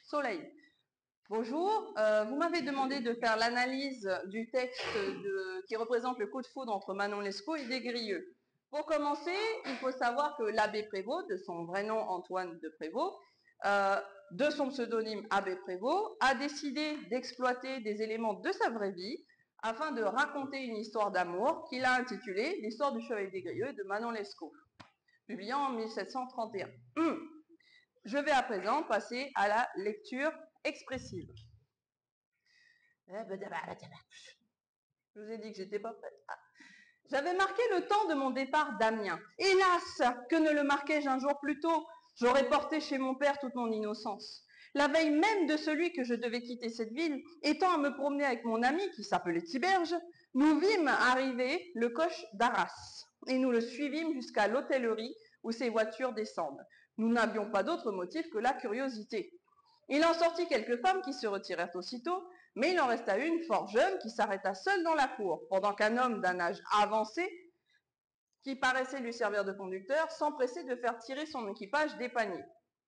Soleil. Bonjour, vous m'avez demandé de faire l'analyse du texte qui représente le coup de foudre entre Manon Lescaut et Desgrieux. Pour commencer, il faut savoir que l'abbé Prévost, de son vrai nom Antoine de Prévost, de son pseudonyme Abbé Prévost, a décidé d'exploiter des éléments de sa vraie vie afin de raconter une histoire d'amour qu'il a intitulée L'histoire du chevalier Desgrieux et de Manon Lescaut, publiée en 1731. Je vais à présent passer à la lecture expressive. Je vous ai dit que j'étais pas prête. J'avais marqué le temps de mon départ d'Amiens. Hélas, que ne le marquai-je un jour plus tôt? J'aurais porté chez mon père toute mon innocence. La veille même de celui que je devais quitter cette ville, étant à me promener avec mon ami qui s'appelait Tiberge, nous vîmes arriver le coche d'Arras et nous le suivîmes jusqu'à l'hôtellerie où ces voitures descendent. Nous n'avions pas d'autre motif que la curiosité. Il en sortit quelques femmes qui se retirèrent aussitôt, mais il en resta une fort jeune qui s'arrêta seule dans la cour, pendant qu'un homme d'un âge avancé, qui paraissait lui servir de conducteur, s'empressait de faire tirer son équipage des paniers.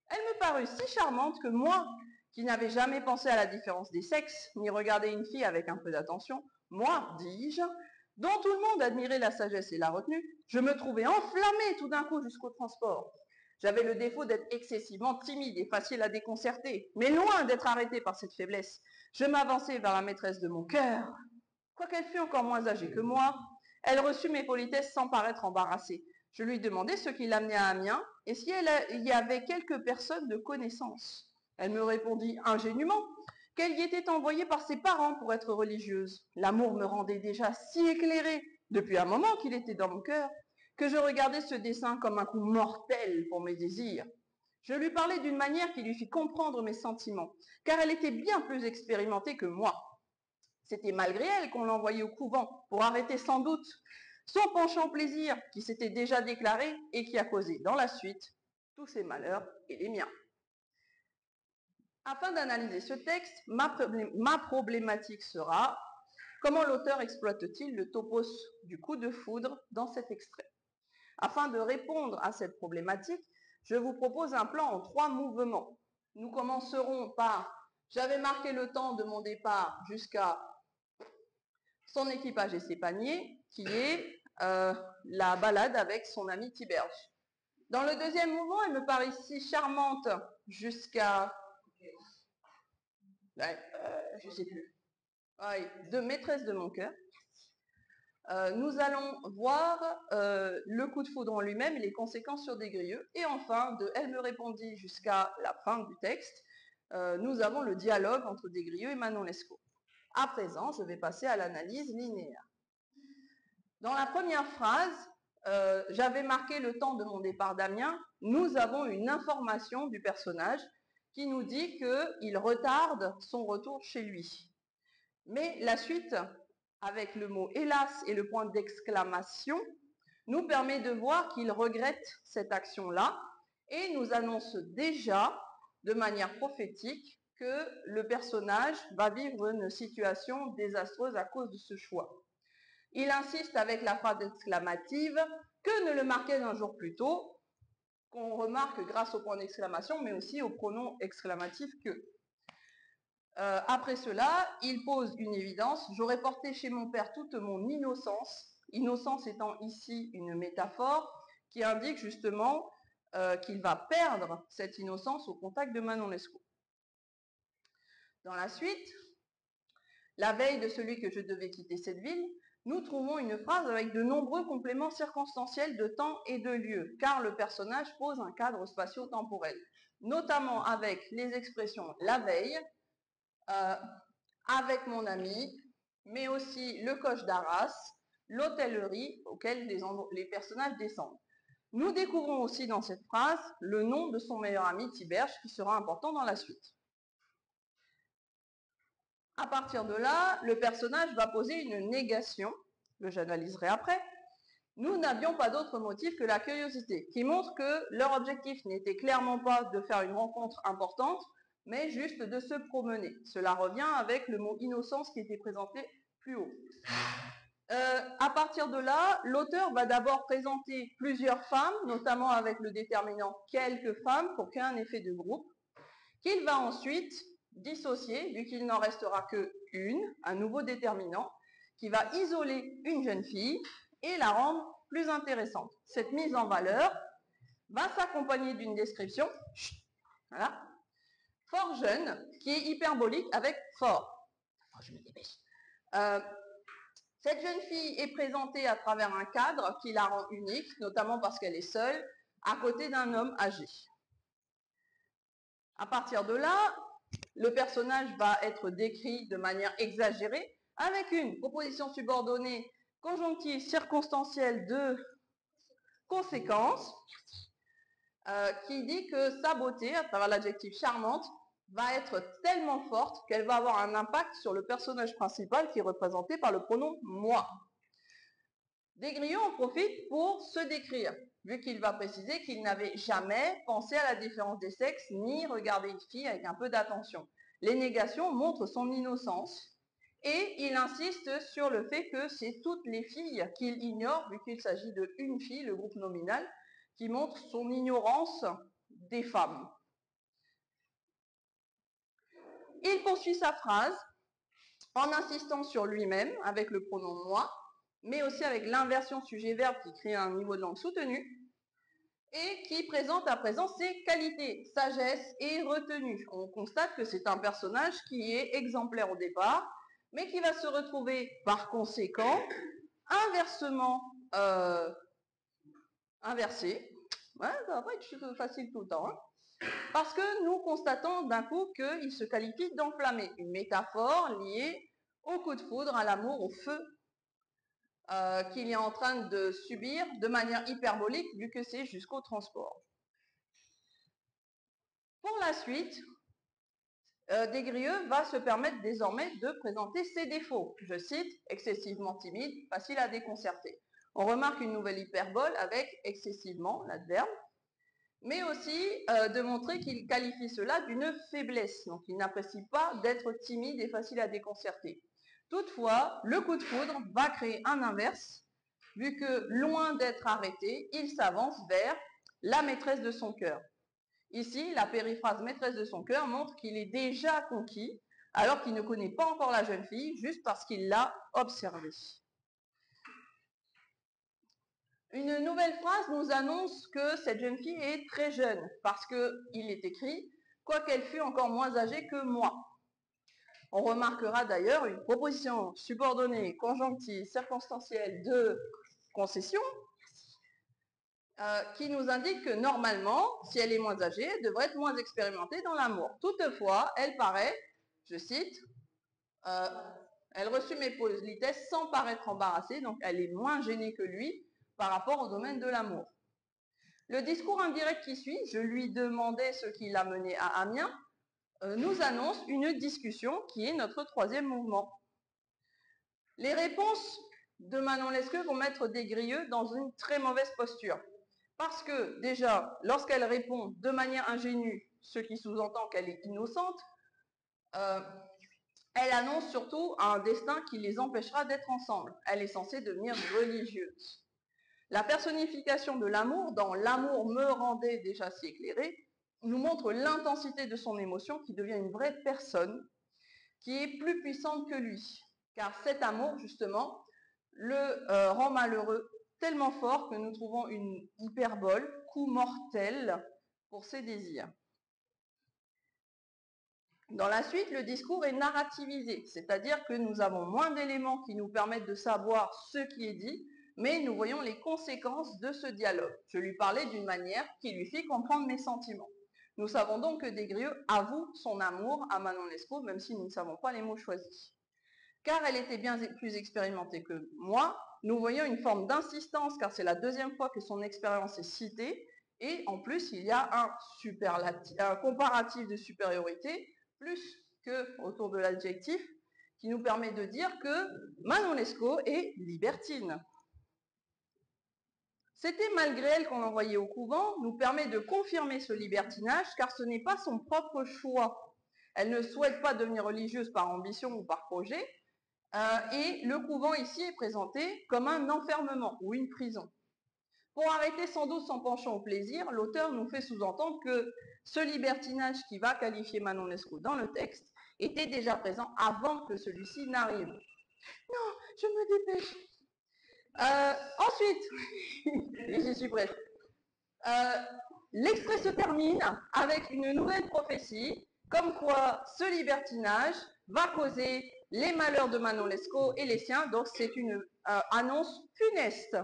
Elle me parut si charmante que moi, qui n'avais jamais pensé à la différence des sexes, ni regardé une fille avec un peu d'attention, moi, dis-je, dont tout le monde admirait la sagesse et la retenue, je me trouvais enflammée tout d'un coup jusqu'au transport. J'avais le défaut d'être excessivement timide et facile à déconcerter, mais loin d'être arrêtée par cette faiblesse, je m'avançai vers la maîtresse de mon cœur. Quoiqu'elle fût encore moins âgée que moi, elle reçut mes politesses sans paraître embarrassée. Je lui demandai ce qui l'amenait à Amiens et si il y avait quelques personnes de connaissance. Elle me répondit ingénument qu'elle y était envoyée par ses parents pour être religieuse. L'amour me rendait déjà si éclairée, depuis un moment qu'il était dans mon cœur, que je regardais ce dessein comme un coup mortel pour mes désirs. Je lui parlais d'une manière qui lui fit comprendre mes sentiments, car elle était bien plus expérimentée que moi. C'était malgré elle qu'on l'envoyait au couvent, pour arrêter sans doute son penchant plaisir qui s'était déjà déclaré et qui a causé dans la suite tous ses malheurs et les miens. Afin d'analyser ce texte, ma problématique sera: comment l'auteur exploite-t-il le topos du coup de foudre dans cet extrait? Afin de répondre à cette problématique, je vous propose un plan en 3 mouvements. Nous commencerons par « J'avais marqué le temps de mon départ jusqu'à son équipage et ses paniers », qui est la balade avec son ami Tiberge. Dans le deuxième mouvement, elle me paraît si charmante jusqu'à... je ne sais plus. De maîtresse de mon cœur. Nous allons voir le coup de foudre en lui-même et les conséquences sur Desgrieux. Et enfin, de Elle me répondit jusqu'à la fin du texte, nous avons le dialogue entre Desgrieux et Manon Lescaut. À présent, je vais passer à l'analyse linéaire. Dans la première phrase, j'avais marqué le temps de mon départ d'Amiens. Nous avons une information du personnage qui nous dit qu'il retarde son retour chez lui. Mais la suite, avec le mot « hélas » et le point d'exclamation, nous permet de voir qu'il regrette cette action-là et nous annonce déjà, de manière prophétique, que le personnage va vivre une situation désastreuse à cause de ce choix. Il insiste avec la phrase exclamative que ne le marquait un jour plus tôt, qu'on remarque grâce au point d'exclamation, mais aussi au pronom exclamatif que. Après cela, il pose une évidence. J'aurais porté chez mon père toute mon innocence, innocence étant ici une métaphore qui indique justement qu'il va perdre cette innocence au contact de Manon Lescaut. Dans la suite, la veille de celui que je devais quitter cette ville, nous trouvons une phrase avec de nombreux compléments circonstanciels de temps et de lieu, car le personnage pose un cadre spatio-temporel, notamment avec les expressions « la veille », avec mon ami, mais aussi le coche d'Arras, l'hôtellerie auquel les personnages descendent. Nous découvrons aussi dans cette phrase le nom de son meilleur ami Tiberge qui sera important dans la suite. À partir de là, le personnage va poser une négation, que j'analyserai après. Nous n'avions pas d'autre motif que la curiosité, qui montre que leur objectif n'était clairement pas de faire une rencontre importante, mais juste de se promener. Cela revient avec le mot innocence qui était présenté plus haut. À partir de là, l'auteur va d'abord présenter plusieurs femmes, notamment avec le déterminant quelques femmes pour créer un effet de groupe. qu'il va ensuite dissocier, vu qu'il n'en restera que un nouveau déterminant, qui va isoler une jeune fille et la rendre plus intéressante. Cette mise en valeur va s'accompagner d'une description, voilà, fort jeune, qui est hyperbolique avec fort. Oh, je me dépêche. Cette jeune fille est présentée à travers un cadre qui la rend unique, notamment parce qu'elle est seule, à côté d'un homme âgé. À partir de là, le personnage va être décrit de manière exagérée, avec une proposition subordonnée conjonctive circonstancielle de conséquence, qui dit que sa beauté, à travers l'adjectif charmante, va être tellement forte qu'elle va avoir un impact sur le personnage principal qui est représenté par le pronom « moi ». Des Grieux en profite pour se décrire, vu qu'il va préciser qu'il n'avait jamais pensé à la différence des sexes, ni regardé une fille avec un peu d'attention. Les négations montrent son innocence, et il insiste sur le fait que c'est toutes les filles qu'il ignore, vu qu'il s'agit de une fille, le groupe nominal, qui montre son ignorance des femmes. Il poursuit sa phrase en insistant sur lui-même avec le pronom « moi », mais aussi avec l'inversion sujet-verbe qui crée un niveau de langue soutenu et qui présente à présent ses qualités, sagesse et retenue. On constate que c'est un personnage qui est exemplaire au départ, mais qui va se retrouver par conséquent inversement inversé. Ouais, ça va pas être facile tout le temps, hein. Parce que nous constatons d'un coup qu'il se qualifie d'enflammé, une métaphore liée au coup de foudre, à l'amour, au feu qu'il est en train de subir de manière hyperbolique, vu que c'est jusqu'au transport. Pour la suite, Des Grieux va se permettre désormais de présenter ses défauts. Je cite, excessivement timide, facile à déconcerter. On remarque une nouvelle hyperbole avec excessivement, l'adverbe, mais aussi de montrer qu'il qualifie cela d'une faiblesse. Donc il n'apprécie pas d'être timide et facile à déconcerter. Toutefois, le coup de foudre va créer un inverse, vu que loin d'être arrêté, il s'avance vers la maîtresse de son cœur. Ici, la périphrase maîtresse de son cœur montre qu'il est déjà conquis, alors qu'il ne connaît pas encore la jeune fille, juste parce qu'il l'a observée. Une nouvelle phrase nous annonce que cette jeune fille est très jeune, parce qu'il est écrit « quoiqu'elle fût encore moins âgée que moi ». On remarquera d'ailleurs une proposition subordonnée, conjonctive, circonstancielle de concession, qui nous indique que normalement, si elle est moins âgée, elle devrait être moins expérimentée dans l'amour. Toutefois, elle paraît, je cite, elle reçut mes politesses sans paraître embarrassée, donc elle est moins gênée que lui par rapport au domaine de l'amour. Le discours indirect qui suit, je lui demandais ce qui l'a mené à Amiens, nous annonce une discussion qui est notre troisième mouvement. Les réponses de Manon Lescaut vont mettre Des Grieux dans une très mauvaise posture. Parce que déjà, lorsqu'elle répond de manière ingénue, ce qui sous-entend qu'elle est innocente, elle annonce surtout un destin qui les empêchera d'être ensemble. Elle est censée devenir religieuse. La personnification de l'amour, dans « L'amour me rendait déjà si éclairé », nous montre l'intensité de son émotion qui devient une vraie personne, qui est plus puissante que lui. Car cet amour, justement, le rend malheureux tellement fort que nous trouvons une hyperbole, coup mortel pour ses désirs. Dans la suite, le discours est narrativisé, c'est-à-dire que nous avons moins d'éléments qui nous permettent de savoir ce qui est dit, mais nous voyons les conséquences de ce dialogue. Je lui parlais d'une manière qui lui fit comprendre mes sentiments. Nous savons donc que Des Grieux avoue son amour à Manon Lescaut, même si nous ne savons pas les mots choisis. Car elle était bien plus expérimentée que moi, nous voyons une forme d'insistance, car c'est la deuxième fois que son expérience est citée, et en plus il y a un comparatif de supériorité, plus que autour de l'adjectif, qui nous permet de dire que Manon Lescaut est libertine. C'était malgré elle qu'on l'envoyait au couvent, nous permet de confirmer ce libertinage, car ce n'est pas son propre choix. Elle ne souhaite pas devenir religieuse par ambition ou par projet, et le couvent ici est présenté comme un enfermement ou une prison. Pour arrêter sans doute son penchant au plaisir, l'auteur nous fait sous-entendre que ce libertinage qui va qualifier Manon Lescaut dans le texte était déjà présent avant que celui-ci n'arrive. Non, je me dépêche. Ensuite, et j'y suis prête. L'extrait se termine avec une nouvelle prophétie, comme quoi ce libertinage va causer les malheurs de Manon Lescaut et les siens, donc c'est une annonce funeste.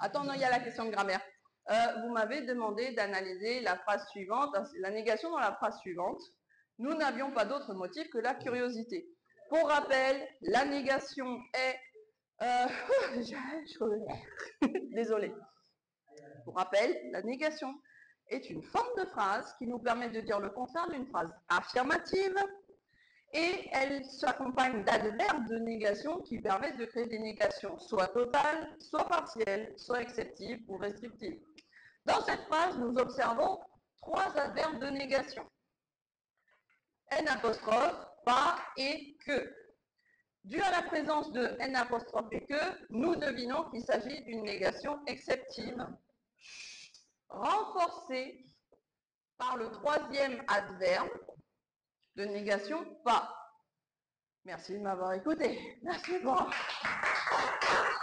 Attends, non, il y a la question de grammaire. Vous m'avez demandé d'analyser la phrase suivante, la négation dans la phrase suivante. Nous n'avions pas d'autre motif que la curiosité. Pour rappel, la négation est... Désolée. Pour rappel, la négation est une forme de phrase qui nous permet de dire le contraire d'une phrase affirmative et elle s'accompagne d'adverbes de négation qui permettent de créer des négations soit totales, soit partielles, soit acceptives ou restrictives. Dans cette phrase, nous observons 3 adverbes de négation. N', pas et que. Dû à la présence de N' et que, nous devinons qu'il s'agit d'une négation exceptive, renforcée par le 3e adverbe de négation pas. Merci de m'avoir écouté. Merci beaucoup.